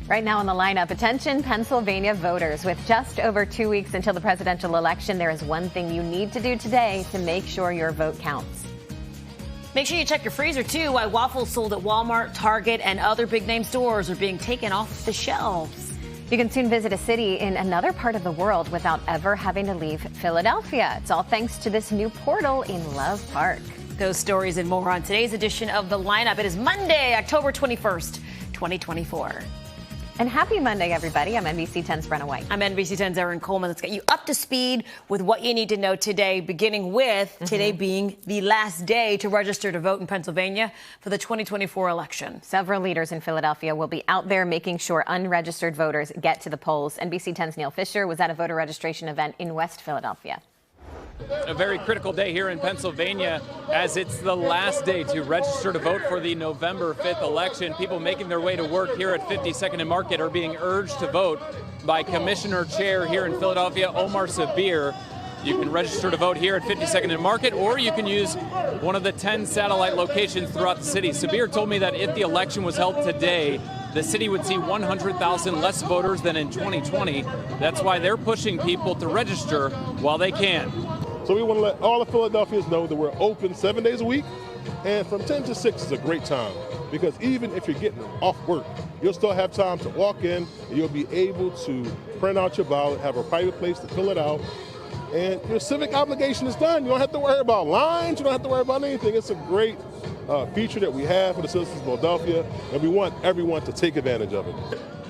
Right now on the lineup, attention Pennsylvania voters. With just over 2 weeks until the presidential election, there is one thing you need to do today to make sure your vote counts. Make sure you check your freezer, too. Why waffles sold at Walmart, Target, and other big-name stores are being taken off the shelves. You can soon visit a city in another part of the world without ever having to leave Philadelphia. It's all thanks to this new portal in Love Park. Those stories and more on today's edition of The Lineup. It is Monday, October 21st, 2024. And happy Monday, everybody. I'm NBC 10's Brenna Weick. I'm NBC 10's Erin Coleman. Let's get you up to speed with what you need to know today, beginning with today being the last day to register to vote in Pennsylvania for the 2024 election. Several leaders in Philadelphia will be out there making sure unregistered voters get to the polls. NBC 10's Fischer was at a voter registration event in West Philadelphia. A very critical day here in Pennsylvania as it's the last day to register to vote for the November 5th election. People making their way to work here at 52nd and Market are being urged to vote by Commissioner Chair here in Philadelphia, Omar Sabir. You can register to vote here at 52nd and Market, or you can use one of the 10 satellite locations throughout the city. Sabir told me that if the election was held today, the city would see 100,000 less voters than in 2020. That's why they're pushing people to register while they can. So we want to let all the Philadelphians know that we're open 7 days a week, and from 10 to 6 is a great time, because even if you're getting off work, you'll still have time to walk in, and you'll be able to print out your ballot, have a private place to fill it out, and your civic obligation is done. You don't have to worry about lines, you don't have to worry about anything. It's a great feature that we have for the citizens of Philadelphia, and we want everyone to take advantage of it.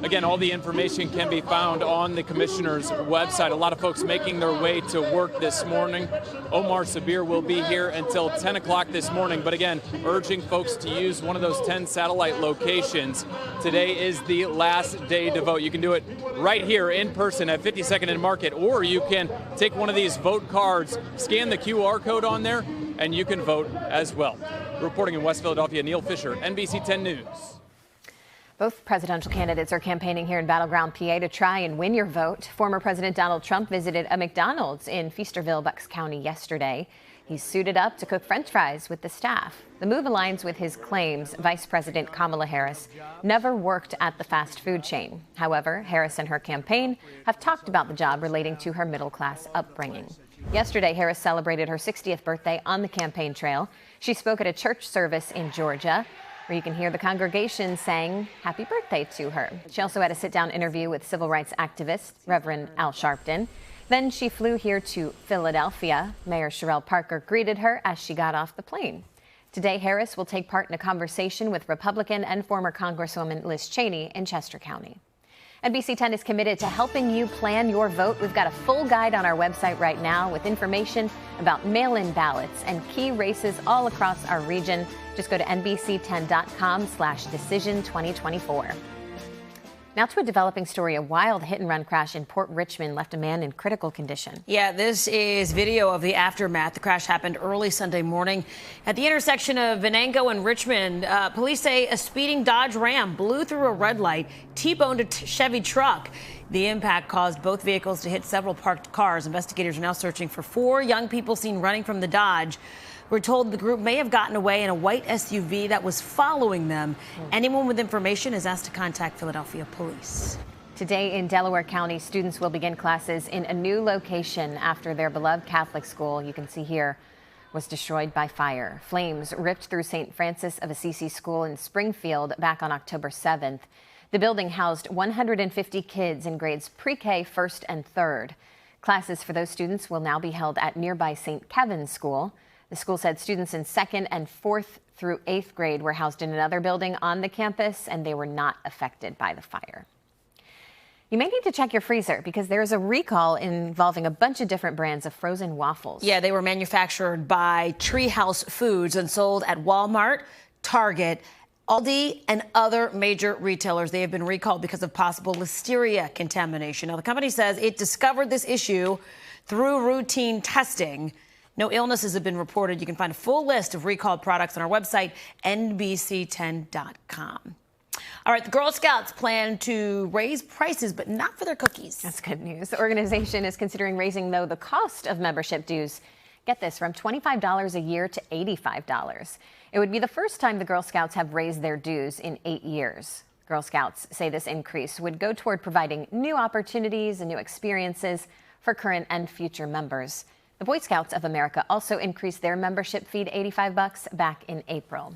Again, all the information can be found on the commissioner's website. A lot of folks making their way to work this morning. Omar Sabir will be here until 10 o'clock this morning. But again, urging folks to use one of those 10 satellite locations. Today is the last day to vote. You can do it right here in person at 52nd and Market, or you can take one of these vote cards, scan the QR code on there, and you can vote as well. Reporting in West Philadelphia, Fischer, NBC 10 News. Both presidential candidates are campaigning here in Battleground, PA to try and win your vote. Former President Donald Trump visited a McDonald's in Feasterville, Bucks County yesterday. He's suited up to cook French fries with the staff. The move aligns with his claims Vice President Kamala Harris never worked at the fast food chain. However, Harris and her campaign have talked about the job relating to her middle-class upbringing. Yesterday, Harris celebrated her 60th birthday on the campaign trail. She spoke at a church service in Georgia, where you can hear the congregation saying happy birthday to her. She also had a sit-down interview with civil rights activist Reverend Al Sharpton. Then she flew here to Philadelphia. Mayor Sherrell Parker greeted her as she got off the plane. Today, Harris will take part in a conversation with Republican and former Congresswoman Liz Cheney in Chester County. NBC 10 is committed to helping you plan your vote. We've got a full guide on our website right now with information about mail-in ballots and key races all across our region. Just go to NBC10.com/decision2024. Now to a developing story. A wild hit-and-run crash in Port Richmond left a man in critical condition. Yeah, this is video of the aftermath. The crash happened early Sunday morning at the intersection of Venango and Richmond. Police say a speeding Dodge Ram blew through a red light, T-boned a Chevy truck. The impact caused both vehicles to hit several parked cars. Investigators are now searching for 4 young people seen running from the Dodge. We're told the group may have gotten away in a white SUV that was following them. Anyone with information is asked to contact Philadelphia police. Today in Delaware County, students will begin classes in a new location after their beloved Catholic school, you can see here, was destroyed by fire. Flames ripped through St. Francis of Assisi School in Springfield back on October 7th. The building housed 150 kids in grades pre-K, 1st and 3rd. Classes for those students will now be held at nearby St. Kevin's School. The school said students in 2nd and 4th through 8th grade were housed in another building on the campus, and they were not affected by the fire. You may need to check your freezer because there's a recall involving a bunch of different brands of frozen waffles. Yeah, they were manufactured by Treehouse Foods and sold at Walmart, Target, Aldi, and other major retailers. They have been recalled because of possible listeria contamination. Now, the company says it discovered this issue through routine testing. No illnesses have been reported. You can find a full list of recalled products on our website, NBC10.com. All right, the Girl Scouts plan to raise prices, but not for their cookies. That's good news. The organization is considering raising, though, the cost of membership dues. Get this, from $25 a year to $85. It would be the first time the Girl Scouts have raised their dues in 8 years. Girl Scouts say this increase would go toward providing new opportunities and new experiences for current and future members. The Boy Scouts of America also increased their membership fee to $85 back in April.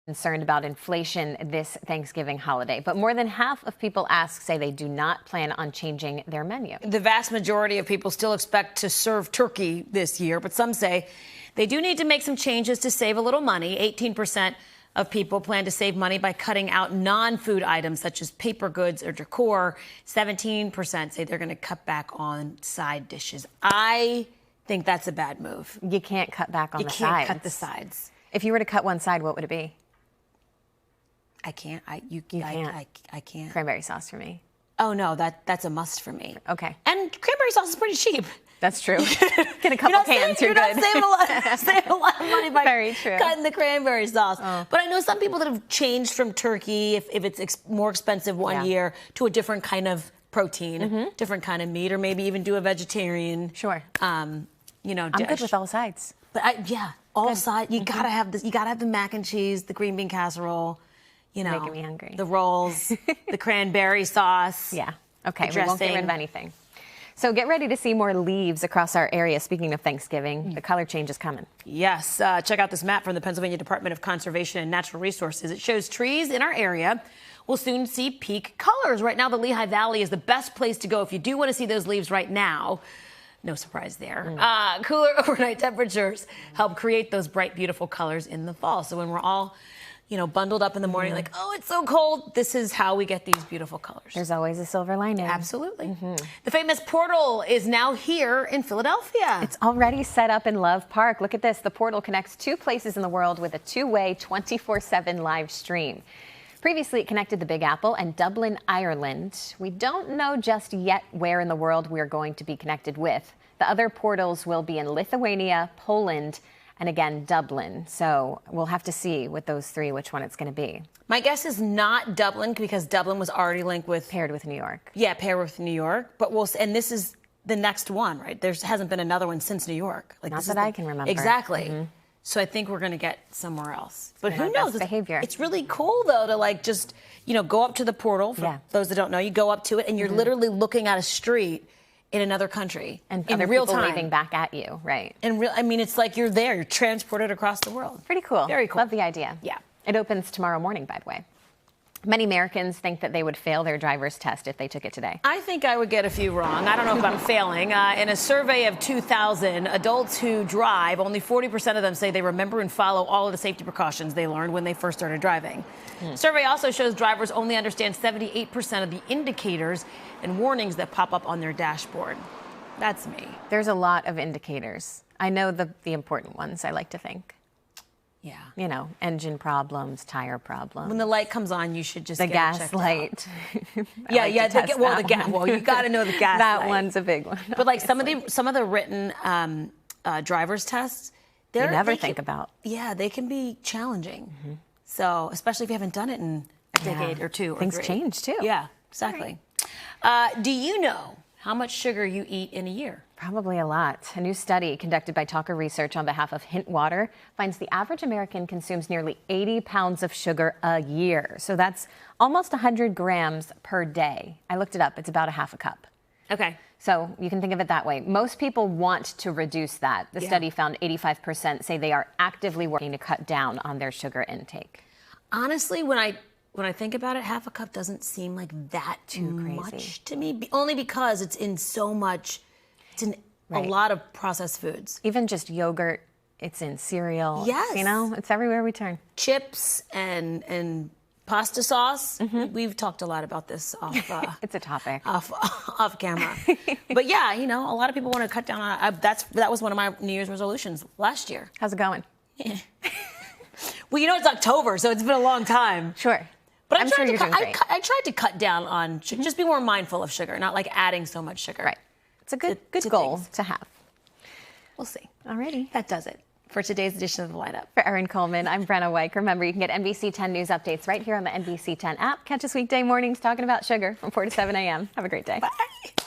Concerned about inflation this Thanksgiving holiday, but more than half of people asked say they do not plan on changing their menu. The vast majority of people still expect to serve turkey this year, but some say they do need to make some changes to save a little money. 18% of people plan to save money by cutting out non-food items such as paper goods or decor. 17% say they're going to cut back on side dishes. I think that's a bad move. You can't cut back on the sides. You can't cut the sides. If you were to cut one side, what would it be? I can't. You can't. I can't. Cranberry sauce for me. Oh no, that's a must for me. Okay. And cranberry sauce is pretty cheap. That's true. Get a couple cans, you're good. Not saving a lot of money by Very true. cutting the cranberry sauce. Oh. But I know some people that have changed from turkey, if it's more expensive one year, to a different kind of protein, different kind of meat, or maybe even do a vegetarian. Sure. Dish. I'm good with all sides. But all sides. You gotta have this. You gotta have the mac and cheese, the green bean casserole. Making me hungry. The rolls, the cranberry sauce. Yeah. Okay. We won't get rid of anything. So get ready to see more leaves across our area. Speaking of Thanksgiving, the color change is coming. Yes. Check out this map from the Pennsylvania Department of Conservation and Natural Resources. It shows trees in our area will soon see peak colors. Right now, the Lehigh Valley is the best place to go if you do want to see those leaves right now. No surprise there. Cooler overnight temperatures help create those bright, beautiful colors in the fall. So when we're all bundled up in the morning, like, oh, it's so cold. This is how we get these beautiful colors. There's always a silver lining. Absolutely. The famous portal is now here in Philadelphia. It's already set up in Love Park. Look at this. The portal connects two places in the world with a two-way 24/7 live stream. Previously, it connected the Big Apple and Dublin, Ireland. We don't know just yet where in the world we're going to be connected with. The other portals will be in Lithuania, Poland, and again, Dublin. So we'll have to see with those three which one it's going to be. My guess is not Dublin, because Dublin was already linked with... Paired with New York. Yeah, paired with New York. But and this is the next one, right? There hasn't been another one since New York. Not that I can remember. Exactly. So I think we're going to get somewhere else. But who knows? Behavior. It's really cool, though, to just, go up to the portal. For those that don't know, you go up to it, and you're literally looking at a street in another country, and in other real people time, waving back at you, right? It's like you're there. You're transported across the world. Pretty cool. Very cool. Love the idea. Yeah. It opens tomorrow morning, by the way. Many Americans think that they would fail their driver's test if they took it today. I think I would get a few wrong. I don't know about failing. In a survey of 2,000 adults who drive, only 40% of them say they remember and follow all of the safety precautions they learned when they first started driving. Survey also shows drivers only understand 78% of the indicators and warnings that pop up on their dashboard. That's me. There's a lot of indicators. I know the important ones, I like to think. Yeah. Engine problems, tire problems. When the light comes on, you should just the get gas light. Well, you got to know the gas that light. One's a big one. But like some of the written driver's tests, you never think about. Yeah, they can be challenging. So especially if you haven't done it in a decade or two. Things change too. Yeah, exactly. Do you know how much sugar you eat in a year? Probably a lot. A new study conducted by Talker Research on behalf of Hint Water finds the average American consumes nearly 80 pounds of sugar a year. So that's almost 100 grams per day. I looked it up. It's about a half a cup. Okay. So you can think of it that way. Most people want to reduce that. The study found 85% say they are actively working to cut down on their sugar intake. Honestly, when I think about it, half a cup doesn't seem like that too much to me, only because it's in so much. It's in a lot of processed foods. Even just yogurt, it's in cereal. Yes. It's everywhere we turn. Chips and pasta sauce. We've talked a lot about this off. It's a topic. Off camera. But yeah, a lot of people want to cut down on. That was one of my New Year's resolutions last year. How's it going? Yeah. Well, it's October, so it's been a long time. Sure. But I tried to cut down on just be more mindful of sugar, not like adding so much sugar. Right. It's a good goal to have. We'll see. Alrighty. That does it for today's edition of The Lineup. For Erin Coleman, I'm Brenna Weick. Remember, you can get NBC 10 news updates right here on the NBC 10 app. Catch us weekday mornings talking about sugar from 4 to 7 a.m. Have a great day. Bye.